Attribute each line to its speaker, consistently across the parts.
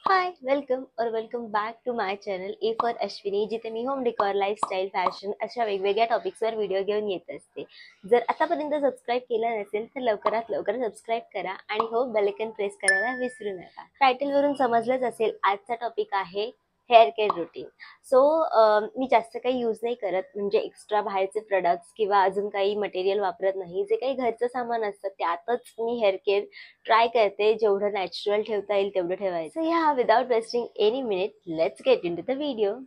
Speaker 1: High welcome back to my channel A for Ashwini, जिथे मी home decor, lifestyle, fashion अशा वेगवेगळ्या टॉपिक्सवर व्हिडिओ घेऊन येत असते. जर आतापर्यंत सबस्क्राईब केलं नसेल तर लवकरात लवकर सबस्क्राईब करा आणि हो बेल आयकॉन प्रेस करायला विसरू नका. टायटलवरून समजलंच असेल, आजचा टॉपिक आहे हेअर केअर रुटीन. सो मी जास्त काही यूज नाही करत, म्हणजे एक्स्ट्रा बाहेरचे प्रोडक्ट्स किंवा अजून काही मटेरियल वापरत नाही. जे काही घरचं सामान असतं त्यातच मी हेअर केअर ट्राय करते, जेवढं नॅचरल ठेवता येईल तेवढं ठेवायचं. ह्या without wasting any minute, let's get into the video.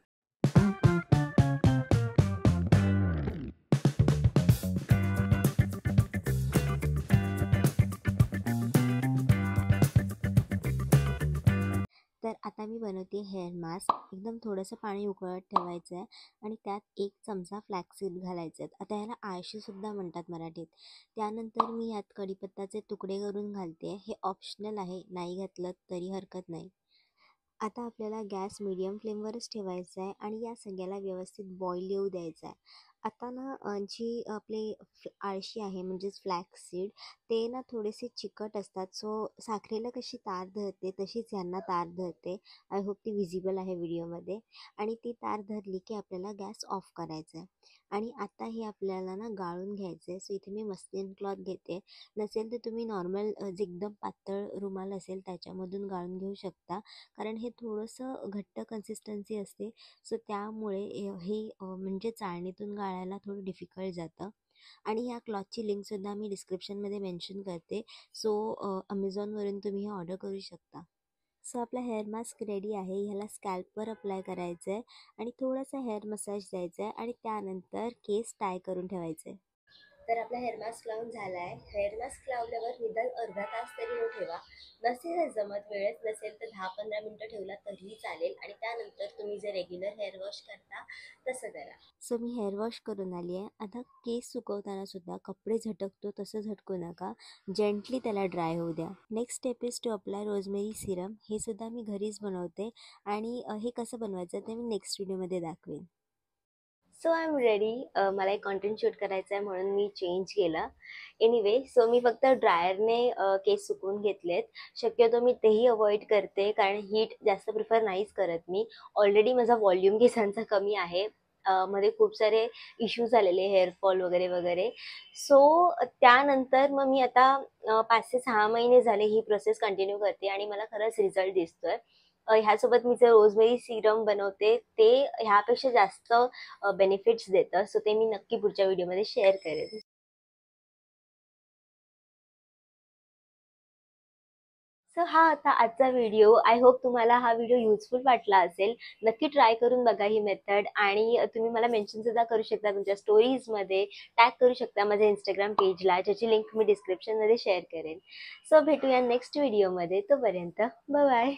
Speaker 1: तर आता मी बनवते हेअर मास्क. एकदम थोडंसं पाणी उकळत ठेवायचं आहे आणि त्यात 1 चमचा फ्लॅक्ससीड घालायचे आहेत. आता ह्याला आळशीसुद्धा म्हणतात मराठीत. त्यानंतर मी यात कढीपत्त्याचे तुकडे करून घालते. हे ऑप्शनल आहे, नाही घातलं तरी हरकत नाही. आता आपल्याला गॅस मीडियम फ्लेमवरच ठेवायचा आहे आणि या सगळ्याला व्यवस्थित बॉईल येऊ द्यायचा आहे. आता ना जी आपले आळशी आहे म्हणजेच फ्लॅक्ससीड, ते ना थोडेसे चिकट असतात. सो साखरेला कशी तार धरते तशीच यांना तार धरते. आय होप ती विजिबल आहे व्हिडिओमध्ये. आणि ती तार धरली की आपल्याला गॅस ऑफ करायचा आहे. आणि आता हे आपल्याला ना गाळून घ्यायचं आहे. सो इथे मी मस्लिन क्लॉथ घेते. नसेल तर तुम्ही नॉर्मल जे एकदम पातळ रुमाल असेल त्याच्यामधून गाळून घेऊ शकता, कारण हे थोडंसं घट्ट कन्सिस्टन्सी असते. सो त्यामुळे हे म्हणजे चाळणीतून गाळायला थोडं डिफिकल्ट जातं. आणि ह्या क्लॉथची लिंकसुद्धा मी डिस्क्रिप्शनमध्ये मेन्शन करते. सो अमेझॉनवरून तुम्ही हे ऑर्डर करू शकता. सो आपला हेअर मास्क रेडी आहे. ह्याला स्कॅल्पवर अप्लाय करायचं आहे आणि थोडासा हेअर मसाज द्यायचा आहे आणि त्यानंतर केस टाय करून ठेवायचे. तर आपला हेअर मास्क लावून झाला आहे. हेअर मास्क लावल्यावर निदान अर्धा तास तरी ठेवा. नसेल जमत, वेळच नसेल तर 10-15 मिनटं ठेवला तरीही चालेल. आणि त्यानंतर तुम्ही जे रेग्युलर हेअर वॉश करता तसं करा. सो मी हेअर वॉश करून आली आहे. आता केस सुकवताना सुद्धा कपडे झटकतो तसं झटकू नका, जेंटली त्याला ड्राय होऊ द्या. Next step is to apply rosemary serum. हे सुद्धा मी घरीच बनवते आणि हे कसं बनवायचं ते मी नेक्स्ट व्हिडिओमध्ये दाखवेन. So I am ready. मला एक कॉन्टेंट शूट करायचं आहे म्हणून मी चेंज केलं. एनिवे, सो मी फक्त ड्रायरने केस सुकवून घेतलेत. शक्यतो मी तेही अवॉइड करते, कारण हीट जास्त प्रिफर नाहीच करत मी. ऑलरेडी माझा व्हॉल्यूम केसांचा कमी आहे. मध्ये खूप सारे इश्यूज आलेले, हेअरफॉल वगैरे वगैरे. सो त्यानंतर मग मी आता 5 ते 6 महिने झाले ही प्रोसेस कंटिन्यू करते आणि मला खरंच रिझल्ट दिसतोय. ह्यासोबत मी जे रोजमेरी सिरम बनवते ते ह्यापेक्षा जास्त बेनिफिट्स देतं. सो ते मी नक्की पुढच्या व्हिडिओमध्ये शेअर करेन. सो हा होता आजचा व्हिडिओ. आय होप तुम्हाला हा व्हिडिओ युजफुल वाटला असेल. नक्की ट्राय करून बघा ही मेथड आणि तुम्ही मला मेन्शन सुद्धा करू शकता, तुमच्या स्टोरीजमध्ये टॅग करू शकता माझ्या इंस्टाग्राम पेजला, ज्याची लिंक मी डिस्क्रिप्शनमध्ये शेअर करेन. सो भेटूया नेक्स्ट व्हिडिओमध्ये. तोपर्यंत बाय बाय.